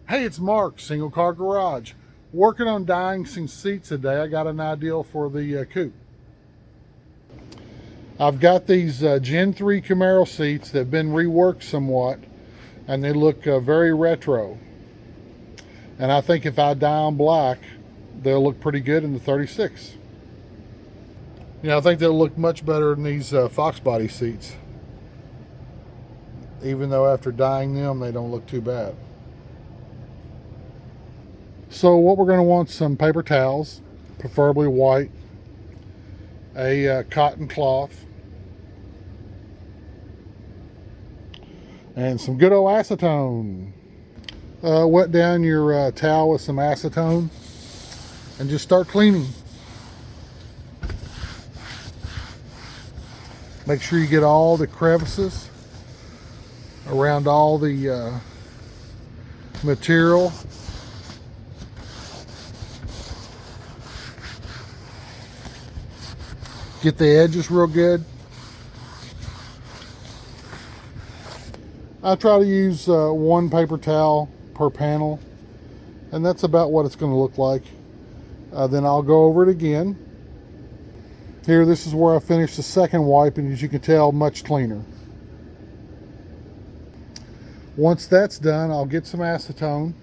Hey, it's Mark, Single Car Garage. Working on dyeing some seats today. I got an idea for the coupe. I've got these Gen 3 Camaro seats that have been reworked somewhat, and they look very retro. And I think if I dye them black, they'll look pretty good in the 36. I think they'll look much better than these Fox body seats. Even though after dyeing them, they don't look too bad. So what we're going to want some paper towels, preferably white, a cotton cloth, and some good old acetone. Wet down your towel with some acetone and just start cleaning. Make sure you get all the crevices around all the material. Get the edges real good. I try to use one paper towel per panel, and that's about what it's going to look like. Then I'll go over it again. Here, this is where I finished the second wipe, and as you can tell, much cleaner. Once that's done, I'll get some acetone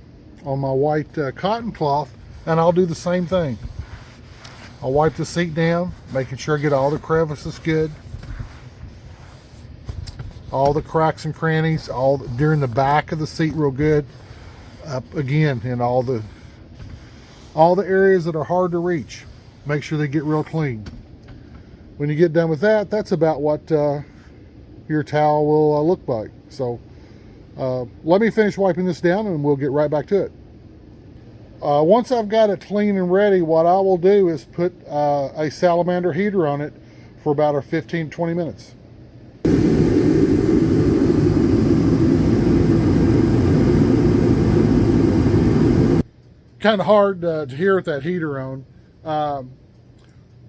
on my white cotton cloth, and I'll do the same thing. I'll wipe the seat down, making sure I get all the crevices good, all the cracks and crannies, all during the back of the seat real good, up again in all the areas that are hard to reach. Make sure they get real clean. When you get done with that, that's about what your towel will look like. So let me finish wiping this down and we'll get right back to it. Once I've got it clean and ready, what I will do is put a salamander heater on it for about 15-20 minutes. Kind of hard to hear with that heater on.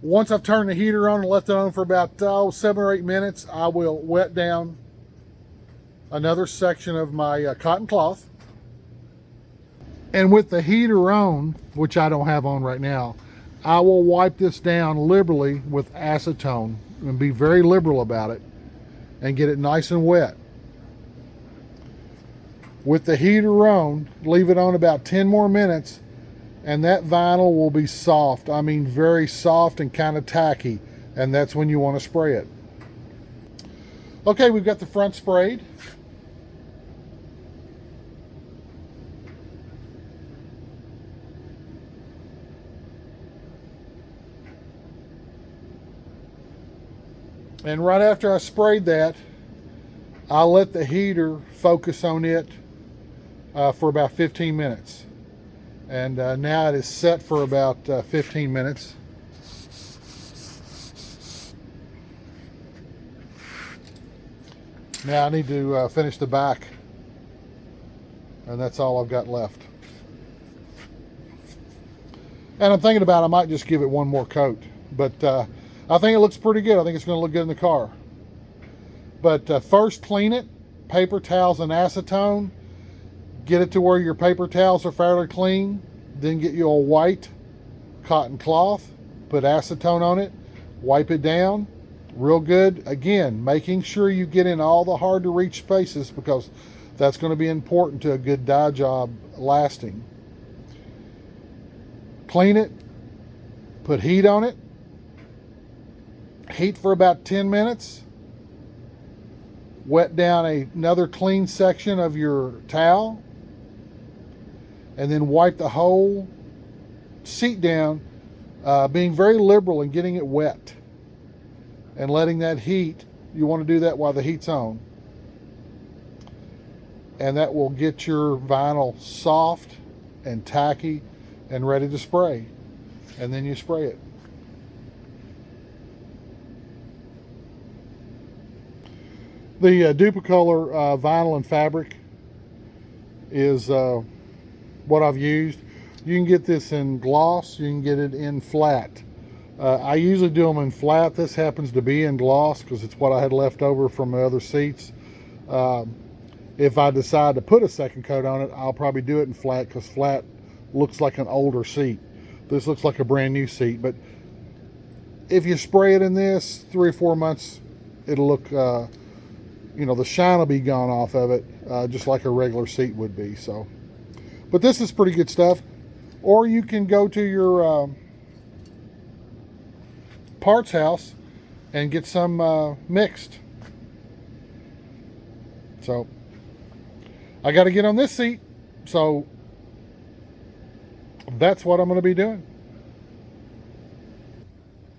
Once I've turned the heater on and left it on for about 7 or 8 minutes, I will wet down another section of my cotton cloth. And with the heater on, which I don't have on right now, I will wipe this down liberally with acetone and be very liberal about it and get it nice and wet. With the heater on, leave it on about 10 more minutes and that vinyl will be soft. I mean very soft and kind of tacky, and that's when you want to spray it. Okay, we've got the front sprayed. And right after I sprayed that, I'll let the heater focus on it for about 15 minutes. And now it is set for about 15 minutes. Now I need to finish the back. And that's all I've got left. And I'm thinking about I might just give it one more coat. But I think it looks pretty good. I think it's going to look good in the car. But first clean it, paper towels and acetone. Get it to where your paper towels are fairly clean. Then get you a white cotton cloth, put acetone on it, wipe it down real good. Again, making sure you get in all the hard to reach spaces because that's going to be important to a good dye job lasting. Clean it, put heat on it. Heat for about 10 minutes. Wet down another clean section of your towel. And then wipe the whole seat down, being very liberal in getting it wet. And letting that heat, you want to do that while the heat's on. And that will get your vinyl soft and tacky and ready to spray. And then you spray it. The Duplicolor vinyl and fabric is what I've used. You can get this in gloss, you can get it in flat. I usually do them in flat. This happens to be in gloss because it's what I had left over from the other seats. If I decide to put a second coat on it, I'll probably do it in flat, because flat looks like an older seat. This looks like a brand new seat. But if you spray it in this, 3 or 4 months, it'll look, the shine will be gone off of it, just like a regular seat would be. So, but this is pretty good stuff. Or you can go to your parts house and get some mixed. So I got to get on this seat, so that's what I'm going to be doing.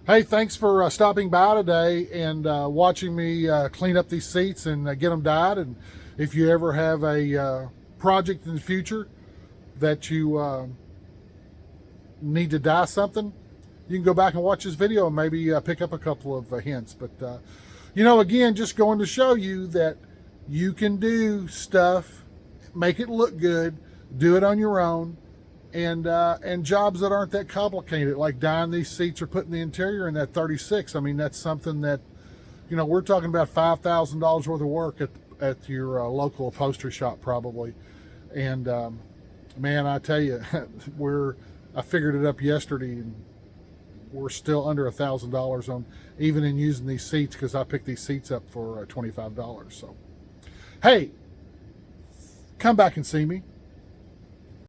Hey, thanks for stopping by today and watching me clean up these seats and get them dyed. And if you ever have a project in the future that you need to dye something, you can go back and watch this video and maybe pick up a couple of hints. But again, just going to show you that you can do stuff, make it look good, do it on your own, and jobs that aren't that complicated, like dyeing these seats or putting the interior in that 36. I mean, that's something that, we're talking about $5,000 worth of work at your local upholstery shop probably. And man, I tell you, I figured it up yesterday, and we're still under $1,000 on even in using these seats, because I picked these seats up for $25. So hey, come back and see me.